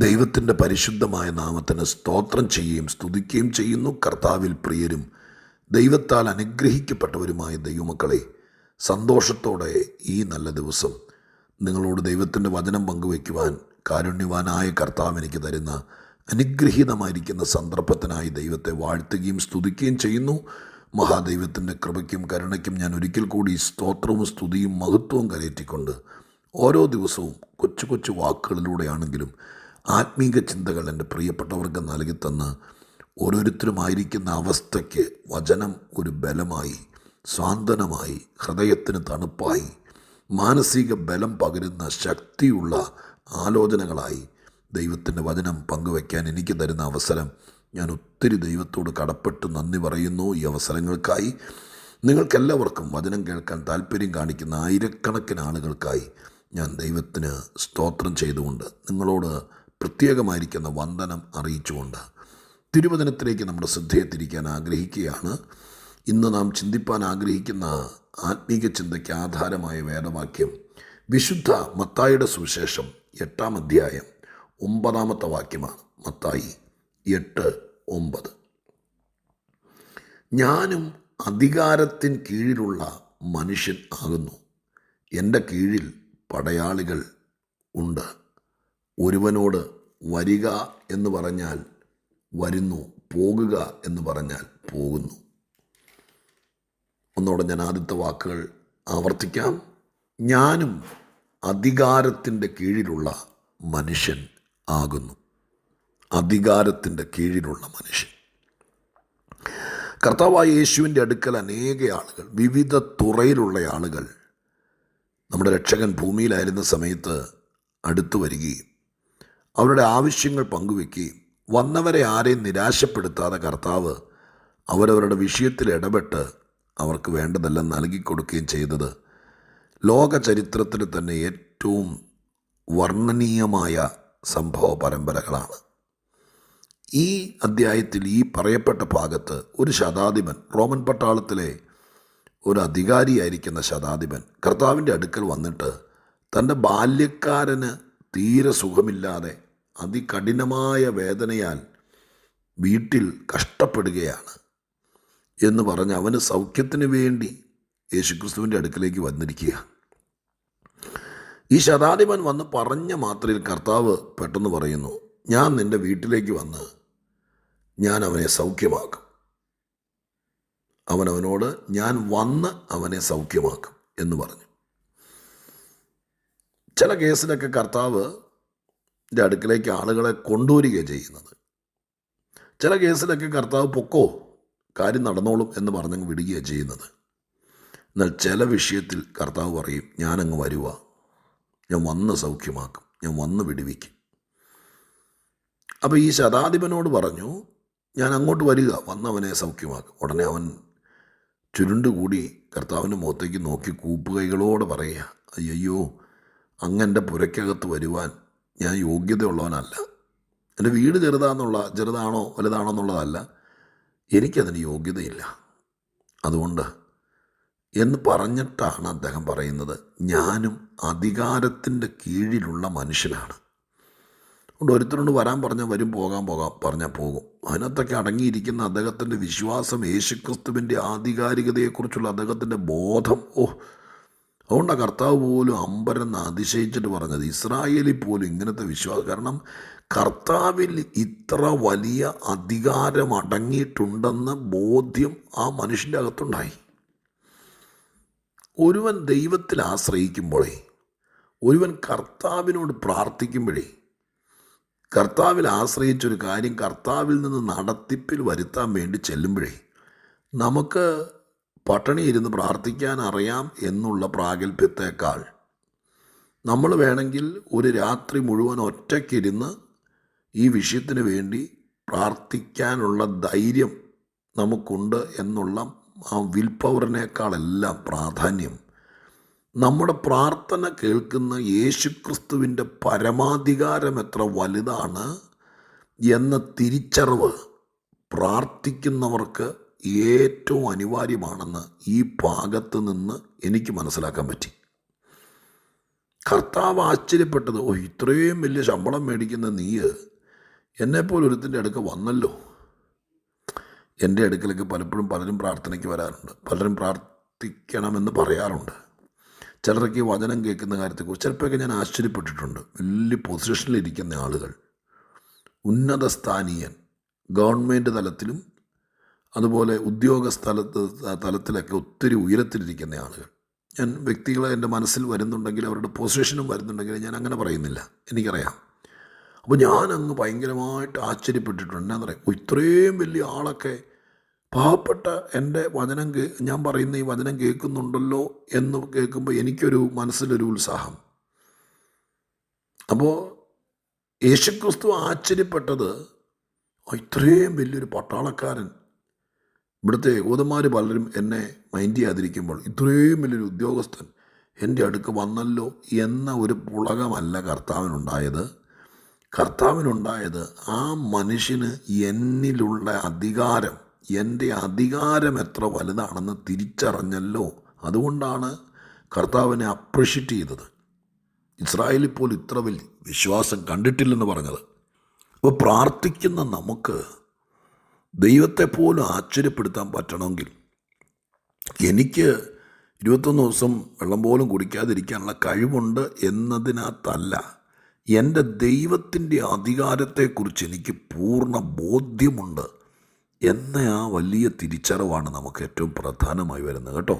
ദൈവത്തിൻ്റെ പരിശുദ്ധമായ നാമത്തിന് സ്തോത്രം ചെയ്യുകയും സ്തുതിക്കുകയും ചെയ്യുന്നു. കർത്താവിൽ പ്രിയരും ദൈവത്താൽ അനുഗ്രഹിക്കപ്പെട്ടവരുമായ ദൈവമക്കളെ, സന്തോഷത്തോടെ ഈ നല്ല ദിവസം നിങ്ങളോട് ദൈവത്തിൻ്റെ വചനം പങ്കുവയ്ക്കുവാൻ കാരുണ്യവാനായ കർത്താവ് എനിക്ക് തരുന്ന അനുഗ്രഹീതമായിരിക്കുന്ന സന്ദർഭത്തിനായി ദൈവത്തെ വാഴ്ത്തുകയും സ്തുതിക്കുകയും ചെയ്യുന്നു. മഹാദൈവത്തിൻ്റെ കൃപയ്ക്കും കരുണയ്ക്കും ഞാൻ ഒരിക്കൽ കൂടി സ്തോത്രവും സ്തുതിയും മഹത്വവും കരയറ്റിക്കൊണ്ട് ഓരോ ദിവസവും കൊച്ചു കൊച്ചു വാക്കുകളിലൂടെയാണെങ്കിലും ആത്മീക ചിന്തകൾ എൻ്റെ പ്രിയപ്പെട്ടവർക്ക് നൽകി തന്ന് ഓരോരുത്തരുമായിരിക്കുന്ന അവസ്ഥയ്ക്ക് വചനം ഒരു ബലമായി, സാന്ത്വനമായി, ഹൃദയത്തിന് തണുപ്പായി, മാനസിക ബലം പകരുന്ന ശക്തിയുള്ള ആലോചനകളായി ദൈവത്തിൻ്റെ വചനം പങ്കുവയ്ക്കാൻ എനിക്ക് തരുന്ന അവസരം ഞാൻ ഒത്തിരി ദൈവത്തോട് കടപ്പെട്ട് നന്ദി പറയുന്നു. ഈ അവസരങ്ങൾക്കായി നിങ്ങൾക്കെല്ലാവർക്കും വചനം കേൾക്കാൻ താല്പര്യം കാണിക്കുന്ന ആയിരക്കണക്കിന് ആളുകൾക്കായി ഞാൻ ദൈവത്തിന് സ്തോത്രം ചെയ്തുകൊണ്ട് നിങ്ങളോട് പ്രത്യേകമായിരിക്കുന്ന വന്ദനം അറിയിച്ചുകൊണ്ട് തിരുവചനത്തിലേക്ക് നമ്മുടെ ശ്രദ്ധയെ തിരിക്കാൻ ആഗ്രഹിക്കുകയാണ്. ഇന്ന് നാം ചിന്തിപ്പാൻ ആഗ്രഹിക്കുന്ന ആത്മീക ചിന്തയ്ക്ക് ആധാരമായ വേദവാക്യം വിശുദ്ധ മത്തായിയുടെ സുവിശേഷം 8-ാം അധ്യായം 9-ാമത്തെ വാക്യമാണ്. മത്തായി 8:9. ഞാനും അധികാരത്തിൻ കീഴിലുള്ള മനുഷ്യൻ ആകുന്നു. എൻ്റെ കീഴിൽ പടയാളികൾ ഉണ്ട്. ഒരുവനോട് വരിക എന്ന് പറഞ്ഞാൽ വരുന്നു, പോകുക എന്ന് പറഞ്ഞാൽ പോകുന്നു. ഒന്നോടെ ഞാൻ ആദ്യത്തെ വാക്കുകൾ ആവർത്തിക്കാം. ഞാനും അധികാരത്തിൻ്റെ കീഴിലുള്ള മനുഷ്യൻ ആകുന്നു. അധികാരത്തിൻ്റെ കീഴിലുള്ള മനുഷ്യൻ. കർത്താവായ യേശുവിൻ്റെ അടുക്കൽ അനേക ആളുകൾ, വിവിധ തുറയിലുള്ള ആളുകൾ നമ്മുടെ രക്ഷകൻ ഭൂമിയിലായിരുന്ന സമയത്ത് അടുത്തു വരികയും അവരുടെ ആവശ്യങ്ങൾ പങ്കുവെക്കുകയും വന്നവരെ ആരെയും നിരാശപ്പെടുത്താതെ കർത്താവ് അവരവരുടെ വിഷയത്തിൽ ഇടപെട്ട് അവർക്ക് വേണ്ടതെല്ലാം നൽകിക്കൊടുക്കുകയും ചെയ്തത് ലോക ചരിത്രത്തിൽ തന്നെ ഏറ്റവും വർണ്ണനീയമായ സംഭവ പരമ്പരകളാണ്. ഈ അദ്ധ്യായത്തിൽ ഈ പറയപ്പെട്ട ഭാഗത്ത് ഒരു ശതാധിപൻ, റോമൻ പട്ടാളത്തിലെ ഒരു അധികാരിയായിരിക്കുന്ന ശതാധിപൻ കർത്താവിൻ്റെ അടുക്കൽ വന്നിട്ട് തൻ്റെ ബാല്യക്കാരന് തീരെ സുഖമില്ലാതെ അതികഠിനമായ വേദനയാൽ വീട്ടിൽ കഷ്ടപ്പെടുകയാണ് എന്ന് പറഞ്ഞ് അവന് സൗഖ്യത്തിന് വേണ്ടി യേശുക്രിസ്തുവിൻ്റെ അടുക്കലേക്ക് വന്നിരിക്കുക. ഈ ശതാധിപൻ വന്ന് പറഞ്ഞ മാത്രയിൽ കർത്താവ് പെട്ടെന്ന് പറയുന്നു, ഞാൻ നിൻ്റെ വീട്ടിലേക്ക് വന്ന് ഞാൻ അവനെ സൗഖ്യമാക്കും. അവനവനോട് ഞാൻ വന്ന് അവനെ സൗഖ്യമാക്കും എന്ന് പറഞ്ഞു. ചില കേസിലൊക്കെ കർത്താവിൻ്റെ അടുക്കലേക്ക് ആളുകളെ കൊണ്ടുവരികയാണ് ചെയ്യുന്നത്. ചില കേസിലൊക്കെ കർത്താവ് പൊക്കോ, കാര്യം നടന്നോളും എന്ന് പറഞ്ഞങ്ങ് വിടുകയാണ് ചെയ്യുന്നത്. എന്നാൽ ചില വിഷയത്തിൽ കർത്താവ് പറയും, ഞാനങ്ങ് വരുക, ഞാൻ വന്ന് സൗഖ്യമാക്കും, ഞാൻ വന്ന് വിടുവിക്കും. അപ്പോൾ ഈ ശതാധിപനോട് പറഞ്ഞു, ഞാൻ അങ്ങോട്ട് വരിക, വന്നവനെ സൗഖ്യമാക്കും. ഉടനെ അവൻ ചുരുണ്ടുകൂടി കർത്താവിൻ്റെ മുഖത്തേക്ക് നോക്കി കൂപ്പുകൈകളോട് പറയുക, അയ്യോ, അങ്ങൻ്റെ പുരയ്ക്കകത്ത് വരുവാൻ ഞാൻ യോഗ്യതയുള്ളവനല്ല. എൻ്റെ വീട് ചെറുതാണോ വലുതാണോ എന്നുള്ളതല്ല, എനിക്കതിന് യോഗ്യതയില്ല. അതുകൊണ്ട് എന്ന് പറഞ്ഞിട്ടാണ് അദ്ദേഹം പറയുന്നത്, ഞാനും അധികാരത്തിൻ്റെ കീഴിലുള്ള മനുഷ്യനാണ്. അതുകൊണ്ട് ഒരുത്തരോട് വരാൻ പറഞ്ഞാൽ വരും, പോകാൻ പറഞ്ഞാൽ പോകും. അതിനകത്തൊക്കെ അടങ്ങിയിരിക്കുന്ന അദ്ദേഹത്തിൻ്റെ വിശ്വാസം, യേശുക്രിസ്തുവിൻ്റെ ആധികാരികതയെക്കുറിച്ചുള്ള അദ്ദേഹത്തിൻ്റെ ബോധം. അതുകൊണ്ടാണ് കർത്താവ് പോലും അമ്പരന്ന് അതിശയിച്ചിട്ട് പറഞ്ഞത്, ഇസ്രായേലിൽ പോലും ഇങ്ങനത്തെ വിശ്വാസം. കാരണം കർത്താവിൽ ഇത്ര വലിയ അധികാരം അടങ്ങിയിട്ടുണ്ടെന്ന ബോധ്യം ആ മനുഷ്യൻ്റെ അകത്തുണ്ടായി. ഒരുവൻ ദൈവത്തിൽ ആശ്രയിക്കുമ്പോഴേ, ഒരുവൻ കർത്താവിനോട് പ്രാർത്ഥിക്കുമ്പോഴേ, കർത്താവിൽ ആശ്രയിച്ചൊരു കാര്യം കർത്താവിൽ നിന്ന് നടത്തിപ്പിൽ വരുത്താൻ വേണ്ടി ചെല്ലുമ്പോഴേ, നമുക്ക് പട്ടിണി ഇരുന്ന് പ്രാർത്ഥിക്കാൻ അറിയാം എന്നുള്ള പ്രാഗൽഭ്യത്തേക്കാൾ നമ്മൾ വേണമെങ്കിൽ ഒരു രാത്രി മുഴുവൻ ഒറ്റയ്ക്കിരുന്ന് ഈ വിഷയത്തിന് വേണ്ടി പ്രാർത്ഥിക്കാനുള്ള ധൈര്യം നമുക്കുണ്ട് എന്നുള്ള ആ വിൽ പവറിനേക്കാളെല്ലാം പ്രാധാന്യം നമ്മുടെ പ്രാർത്ഥന കേൾക്കുന്ന യേശുക്രിസ്തുവിൻ്റെ പരമാധികാരം എത്ര വലുതാണ് എന്ന തിരിച്ചറിവ് പ്രാർത്ഥിക്കുന്നവർക്ക് ഏറ്റവും അനിവാര്യമാണെന്ന് ഈ ഭാഗത്ത് നിന്ന് എനിക്ക് മനസ്സിലാക്കാൻ പറ്റി. കർത്താവ് ആശ്ചര്യപ്പെട്ടത്, ഓ ഇത്രയും വലിയ ശമ്പളം മേടിക്കുന്ന നീ എന്നെപ്പോലെ ഒരുത്തിൻ്റെ അടുക്ക വന്നല്ലോ. എൻ്റെ അടുക്കലേക്ക് പലപ്പോഴും പലരും പ്രാർത്ഥനയ്ക്ക് വരാറുണ്ട്, പലരും പ്രാർത്ഥിക്കണമെന്ന് പറയാറുണ്ട്. ചിലരൊക്കെ വചനം കേൾക്കുന്ന കാര്യത്തെക്കുറിച്ച് ചിലപ്പോഴൊക്കെ ഞാൻ ആശ്ചര്യപ്പെട്ടിട്ടുണ്ട്. വലിയ പൊസിഷനിലിരിക്കുന്ന ആളുകൾ, ഉന്നത സ്ഥാനീയൻ, ഗവൺമെൻറ് തലത്തിലും അതുപോലെ തലത്തിലൊക്കെ ഒത്തിരി ഉയരത്തിലിരിക്കുന്ന ആളുകൾ. ഞാൻ വ്യക്തികളെ എൻ്റെ മനസ്സിൽ വരുന്നുണ്ടെങ്കിൽ അവരുടെ പൊസിഷനും വരുന്നുണ്ടെങ്കിൽ ഞാൻ അങ്ങനെ പറയുന്നില്ല, എനിക്കറിയാം. അപ്പോൾ ഞാനങ്ങ് ഭയങ്കരമായിട്ട് ആശ്ചര്യപ്പെട്ടിട്ടുണ്ട്. എന്നാന്ന് പറയാം, ഇത്രയും വലിയ ആളൊക്കെ പാവപ്പെട്ട എൻ്റെ ഞാൻ പറയുന്ന ഈ വചനം കേൾക്കുന്നുണ്ടല്ലോ എന്ന് കേൾക്കുമ്പോൾ എനിക്കൊരു മനസ്സിലൊരു ഉത്സാഹം. അപ്പോൾ യേശുക്രിസ്തു ആശ്ചര്യപ്പെട്ടത്, ഇത്രയും വലിയൊരു പട്ടാളക്കാരൻ, ഇവിടുത്തെ യഹൂദന്മാർ പലരും എന്നെ മൈൻഡ് ചെയ്യാതിരിക്കുമ്പോൾ ഇത്രയും വലിയൊരു ഉദ്യോഗസ്ഥൻ എൻ്റെ അടുക്ക് വന്നല്ലോ എന്ന ഒരു പുളകമല്ല കർത്താവിനുണ്ടായത് ആ മനുഷ്യന് എന്നിലുള്ള അധികാരം, എൻ്റെ അധികാരം എത്ര വലുതാണെന്ന് തിരിച്ചറിഞ്ഞല്ലോ. അതുകൊണ്ടാണ് കർത്താവിനെ അപ്രിഷ്യേറ്റ് ചെയ്തത്. ഇസ്രായേലിൽ പോലും ഇത്ര വലിയ വിശ്വാസം കണ്ടിട്ടില്ലെന്ന് പറഞ്ഞത്. അപ്പോൾ പ്രാർത്ഥിക്കുന്ന നമുക്ക് ദൈവത്തെ പോലും ആശ്ചര്യപ്പെടുത്താൻ പറ്റണമെങ്കിൽ, എനിക്ക് 21 ദിവസം വെള്ളം പോലും കുടിക്കാതിരിക്കാനുള്ള കഴിവുണ്ട് എന്നതിനകത്തല്ല, എൻ്റെ ദൈവത്തിൻ്റെ അധികാരത്തെക്കുറിച്ച് എനിക്ക് പൂർണ്ണ ബോധ്യമുണ്ട് എന്ന ആ വലിയ തിരിച്ചറിവാണ് നമുക്ക് ഏറ്റവും പ്രധാനമായി വരുന്നത് കേട്ടോ.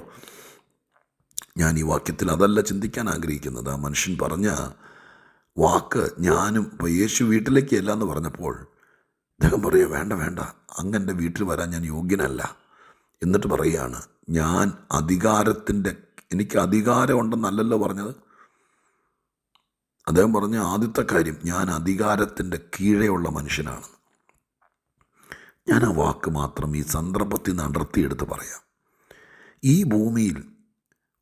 ഞാൻ ഈ വാക്യത്തിൽ അതല്ല ചിന്തിക്കാൻ ആഗ്രഹിക്കുന്നത്. ആ മനുഷ്യൻ പറഞ്ഞ വാക്ക്, ഞാനും ഇപ്പോൾ യേശു വീട്ടിലേക്ക് അല്ല എന്ന് പറഞ്ഞപ്പോൾ അദ്ദേഹം പറയുക, വേണ്ട അങ്ങൻ്റെ വീട്ടിൽ വരാൻ ഞാൻ യോഗ്യനല്ല. എന്നിട്ട് പറയുകയാണ്, എനിക്ക് അധികാരമുണ്ടെന്നല്ലല്ലോ പറഞ്ഞത്. അദ്ദേഹം പറഞ്ഞ ആദ്യത്തെ കാര്യം, ഞാൻ അധികാരത്തിൻ്റെ കീഴെയുള്ള മനുഷ്യനാണ്. ഞാൻ ആ വാക്ക് മാത്രം ഈ സന്ദർഭത്തിൽ നിന്ന് അടർത്തിയെടുത്ത് പറയാം. ഈ ഭൂമിയിൽ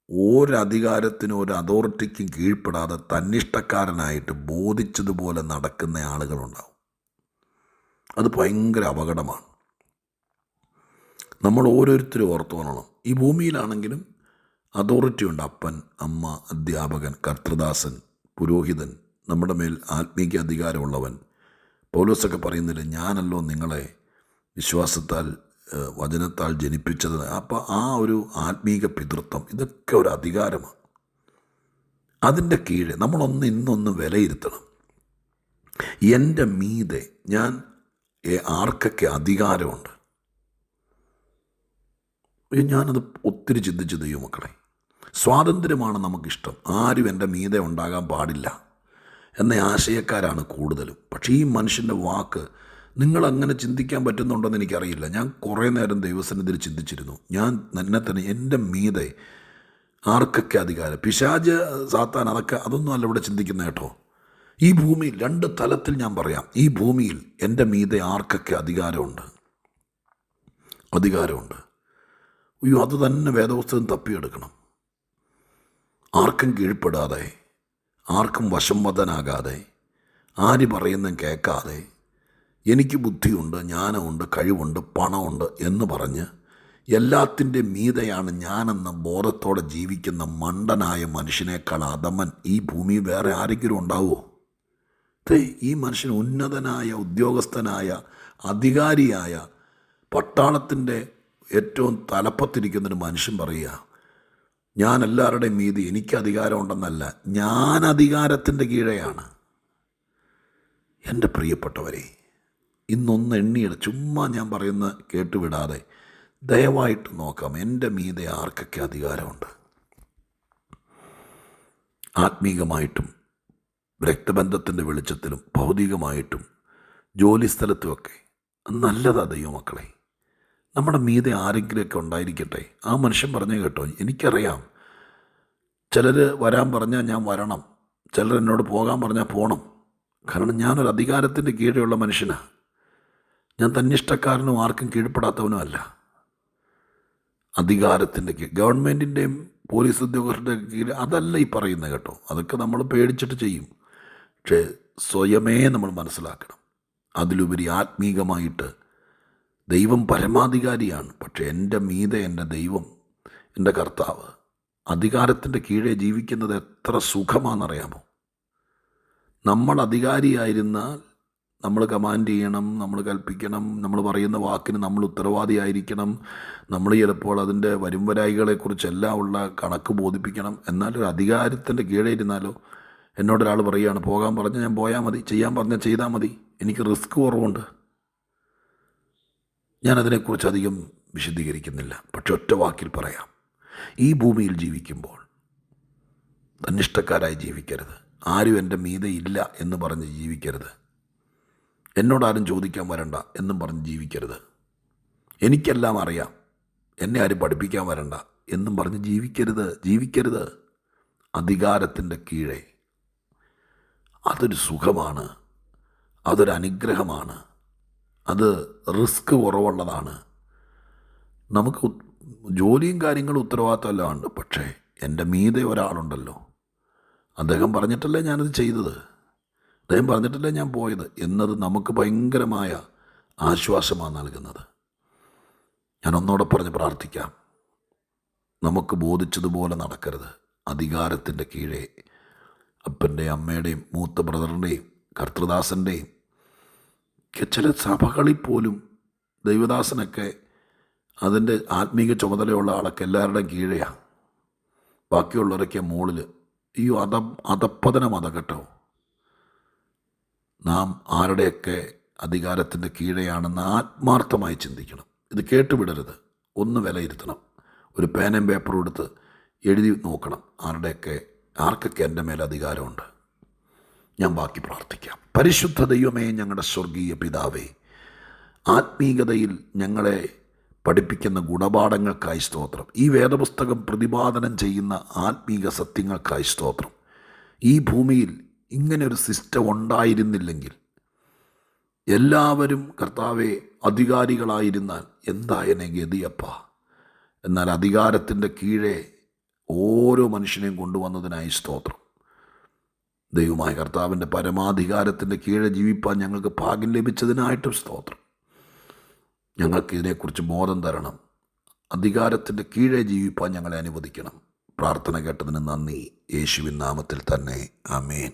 ഒരധികാരത്തിനും ഒരു അതോറിറ്റിക്കും കീഴ്പ്പെടാതെ തന്നിഷ്ടക്കാരനായിട്ട് ബോധിച്ചതുപോലെ നടക്കുന്ന ആളുകളുണ്ടാവും. അത് ഭയങ്കര അപകടമാണ്. നമ്മൾ ഓരോരുത്തരും ഓർത്തോണം, ഈ ഭൂമിയിലാണെങ്കിലും അതോറിറ്റി ഉണ്ട്. അപ്പൻ, അമ്മ, അധ്യാപകൻ, കർത്തൃദാസൻ, പുരോഹിതൻ, നമ്മുടെ മേൽ ആത്മീക അധികാരമുള്ളവൻ. പൗലോസൊക്കെ പറയുന്നില്ല, ഞാനല്ലോ നിങ്ങളെ വിശ്വാസത്താൽ വചനത്താൽ ജനിപ്പിച്ചത്. അപ്പോൾ ആ ഒരു ആത്മീക പിതൃത്വം, ഇതൊക്കെ ഒരു അധികാരമാണ്. അതിൻ്റെ കീഴെ ഇന്നൊന്ന് വിലയിരുത്തണം. എൻ്റെ മീതെ ആർക്കൊക്കെ അധികാരമുണ്ട്. ഞാനത് ഒത്തിരി ചിന്തിച്ച് ദൈവമക്കളെ, സ്വാതന്ത്ര്യമാണ് നമുക്കിഷ്ടം, ആരും എൻ്റെ മീതെ ഉണ്ടാകാൻ പാടില്ല എന്ന ആശയക്കാരാണ് കൂടുതലും. പക്ഷേ ഈ മനുഷ്യൻ്റെ വാക്ക് നിങ്ങളങ്ങനെ ചിന്തിക്കാൻ പറ്റുന്നുണ്ടെന്ന് എനിക്കറിയില്ല. ഞാൻ കുറേ നേരം ദൈവസന്നിധിയിൽ ചിന്തിച്ചിരുന്നു. ഞാൻ എന്നെ തന്നെ, എൻ്റെ മീതെ ആർക്കൊക്കെ അധികാരം, പിശാച്, സാത്താൻ, അതൊന്നും അല്ല ഇവിടെ ചിന്തിക്കുന്ന കേട്ടോ. ഈ ഭൂമിയിൽ 2 തലത്തിൽ ഞാൻ പറയാം. ഈ ഭൂമിയിൽ എൻ്റെ മീതെ ആർക്കൊക്കെ അധികാരമുണ്ട്. അത് തന്നെ വേദപുസ്തകം തപ്പിയെടുക്കണം. ആർക്കും കീഴ്പ്പെടാതെ, ആർക്കും വശംവദനാകാതെ, ആര് പറയുന്നതും കേൾക്കാതെ, എനിക്ക് ബുദ്ധിയുണ്ട്, ജ്ഞാനമുണ്ട്, കഴിവുണ്ട്, പണമുണ്ട് എന്ന് പറഞ്ഞ് എല്ലാത്തിൻ്റെ മീതെയാണ് ഞാനെന്ന ബോധത്തോടെ ജീവിക്കുന്ന മണ്ടനായ മനുഷ്യനേക്കാൾ അധമൻ ഈ ഭൂമി വേറെ ആരെങ്കിലും ഉണ്ടാവുമോ? ഈ മനുഷ്യൻ ഉന്നതനായ, ഉദ്യോഗസ്ഥനായ, അധികാരിയായ, പട്ടാളത്തിൻ്റെ ഏറ്റവും തലപ്പത്തിരിക്കുന്നൊരു മനുഷ്യൻ പറയുക, ഞാൻ എല്ലാവരുടെയും മീതി, എനിക്ക് അധികാരമുണ്ടെന്നല്ല, ഞാൻ അധികാരത്തിൻ്റെ കീഴെയാണ്. എൻ്റെ പ്രിയപ്പെട്ടവരെ, ഇന്നൊന്ന് ചുമ്മാ ഞാൻ പറയുന്ന കേട്ടുവിടാതെ ദയവായിട്ട് നോക്കാം, എൻ്റെ മീതെ ആർക്കൊക്കെ അധികാരമുണ്ട്. ആത്മീകമായിട്ടും രക്തബന്ധത്തിൻ്റെ വെളിച്ചത്തിലും ഭൗതികമായിട്ടും ജോലിസ്ഥലത്തുമൊക്കെ നല്ലതാ ദൈവമക്കളെ. നമ്മുടെ മീതെ ആരെങ്കിലുമൊക്കെ ഉണ്ടായിരിക്കട്ടെ. ആ മനുഷ്യൻ പറഞ്ഞു കേട്ടോ, എനിക്കറിയാം, ചിലർ വരാൻ പറഞ്ഞാൽ ഞാൻ വരണം, ചിലർ എന്നോട് പോകാൻ പറഞ്ഞാൽ പോകണം. കാരണം ഞാനൊരു അധികാരത്തിൻ്റെ കീഴെയുള്ള മനുഷ്യനാണ്. ഞാൻ തന്നിഷ്ടക്കാരനും ആർക്കും കീഴ്പ്പെടാത്തവനും അല്ല. അധികാരത്തിൻ്റെ ഗവൺമെൻറ്റിൻ്റെയും പോലീസ് ഉദ്യോഗസ്ഥരുടെ കീഴിൽ അതല്ല ഈ പറയുന്നത് കേട്ടോ. അതൊക്കെ നമ്മൾ പേടിച്ചിട്ട് ചെയ്യും. പക്ഷേ സ്വയമേ നമ്മൾ മനസ്സിലാക്കണം, അതിലുപരി ആത്മീകമായിട്ട് ദൈവം പരമാധികാരിയാണ്. പക്ഷേ എൻ്റെ മീതെ എൻ്റെ ദൈവം, എൻ്റെ കർത്താവ്, അധികാരത്തിൻ്റെ കീഴെ ജീവിക്കുന്നത് എത്ര സുഖമാണെന്നറിയാമോ? നമ്മൾ അധികാരിയായിരുന്നാൽ നമ്മൾ കമാൻഡ് ചെയ്യണം, നമ്മൾ കൽപ്പിക്കണം, നമ്മൾ പറയുന്ന വാക്കിന് നമ്മൾ ഉത്തരവാദിയായിരിക്കണം, നമ്മൾ ചിലപ്പോൾ അതിൻ്റെ വരുംവരായികളെക്കുറിച്ചെല്ലാം ഉള്ള കണക്ക് ബോധിപ്പിക്കണം. എന്നാലൊരു അധികാരത്തിൻ്റെ കീഴെ ഇരുന്നാലോ, എന്നോടൊരാൾ പറയുകയാണ് പോകാൻ പറഞ്ഞാൽ ഞാൻ പോയാൽ മതി, ചെയ്യാൻ പറഞ്ഞാൽ ചെയ്താൽ മതി, എനിക്ക് റിസ്ക് കുറവുണ്ട്. ഞാനതിനെക്കുറിച്ച് അധികം വിശദീകരിക്കുന്നില്ല. പക്ഷെ ഒറ്റ വാക്കിൽ പറയാം, ഈ ഭൂമിയിൽ ജീവിക്കുമ്പോൾ തന്നിഷ്ടക്കാരായി ജീവിക്കരുത്. ആരും എൻ്റെ മീതെ ഇല്ല എന്ന് പറഞ്ഞ് ജീവിക്കരുത്. എന്നോടാരും ചോദിക്കാൻ വരണ്ട എന്നും പറഞ്ഞ് ജീവിക്കരുത്. എനിക്കെല്ലാം അറിയാം, എന്നെ ആരും പഠിപ്പിക്കാൻ വരണ്ട എന്നും പറഞ്ഞ് ജീവിക്കരുത്. അധികാരത്തിൻ്റെ കീഴെ അതൊരു സുഖമാണ്, അതൊരു അനുഗ്രഹമാണ്, അത് റിസ്ക് കുറവുള്ളതാണ്. നമുക്ക് ജോലിയും കാര്യങ്ങളും ഉത്തരവാദിത്തമെല്ലാം ഉണ്ട്. പക്ഷേ എൻ്റെ മീതെ ഒരാളുണ്ടല്ലോ, അദ്ദേഹം പറഞ്ഞിട്ടല്ലേ ഞാനത് ചെയ്തത്, അദ്ദേഹം പറഞ്ഞിട്ടല്ലേ ഞാൻ പോയത് എന്നത് നമുക്ക് ഭയങ്കരമായ ആശ്വാസമാണ് നൽകുന്നത്. ഞാൻ ഒന്നോടെ പറഞ്ഞ് പ്രാർത്ഥിക്കാം, നമുക്ക് ബോധിച്ചതുപോലെ നടക്കരുത്. അധികാരത്തിൻ്റെ കീഴെ അപ്പൻ്റെയും അമ്മയുടെയും മൂത്ത ബ്രദറിൻ്റെയും കർത്തൃദാസൻ്റെയും ചില സഭകളിൽ പോലും ദൈവദാസനൊക്കെ അതിൻ്റെ ആത്മീക ചുമതലയുള്ള ആളൊക്കെ എല്ലാവരുടെയും കീഴെയാണ്, ബാക്കിയുള്ളവരൊക്കെ മുകളിൽ. ഈ അധപ്പതനം കേട്ടോ. നാം ആരുടെയൊക്കെ അധികാരത്തിൻ്റെ കീഴെയാണെന്ന് ആത്മാർത്ഥമായി ചിന്തിക്കണം. ഇത് കേട്ടുവിടരുത്, ഒന്ന് വിലയിരുത്തണം. ഒരു പേനയും പേപ്പറും എടുത്ത് എഴുതി നോക്കണം, ആർക്കൊക്കെ എൻ്റെ മേൽ അധികാരമുണ്ട്. ഞാൻ ബാക്കി പ്രാർത്ഥിക്കാം. പരിശുദ്ധ ദൈവമേ, ഞങ്ങളുടെ സ്വർഗീയ പിതാവേ, ആത്മീകതയിൽ ഞങ്ങളെ പഠിപ്പിക്കുന്ന ഗുണപാഠങ്ങൾക്കായി സ്തോത്രം. ഈ വേദപുസ്തകം പ്രതിപാദനം ചെയ്യുന്ന ആത്മീക സത്യങ്ങൾക്കായി സ്തോത്രം. ഈ ഭൂമിയിൽ ഇങ്ങനെ ഒരു സിസ്റ്റം ഉണ്ടായിരുന്നില്ലെങ്കിൽ, എല്ലാവരും കർത്താവെ അധികാരികളായിരുന്നാൽ എന്തായനെ ഗതിയപ്പ. എന്നാൽ അധികാരത്തിൻ്റെ കീഴെ ഓരോ മനുഷ്യനെയും കൊണ്ടുവന്നതിനായി സ്തോത്രം. ദൈവമായ കർത്താവിൻ്റെ പരമാധികാരത്തിൻ്റെ കീഴെ ജീവിപ്പാൻ ഞങ്ങൾക്ക് ഭാഗ്യം ലഭിച്ചതിനായിട്ടും സ്തോത്രം. ഞങ്ങൾക്ക് ഇതിനെക്കുറിച്ച് ബോധം തരണം. അധികാരത്തിൻ്റെ കീഴെ ജീവിപ്പാൻ ഞങ്ങളെ അനുവദിക്കണം. പ്രാർത്ഥന കേട്ടതിന് നന്ദി. യേശുവിൻ നാമത്തിൽ തന്നെ. ആമേൻ.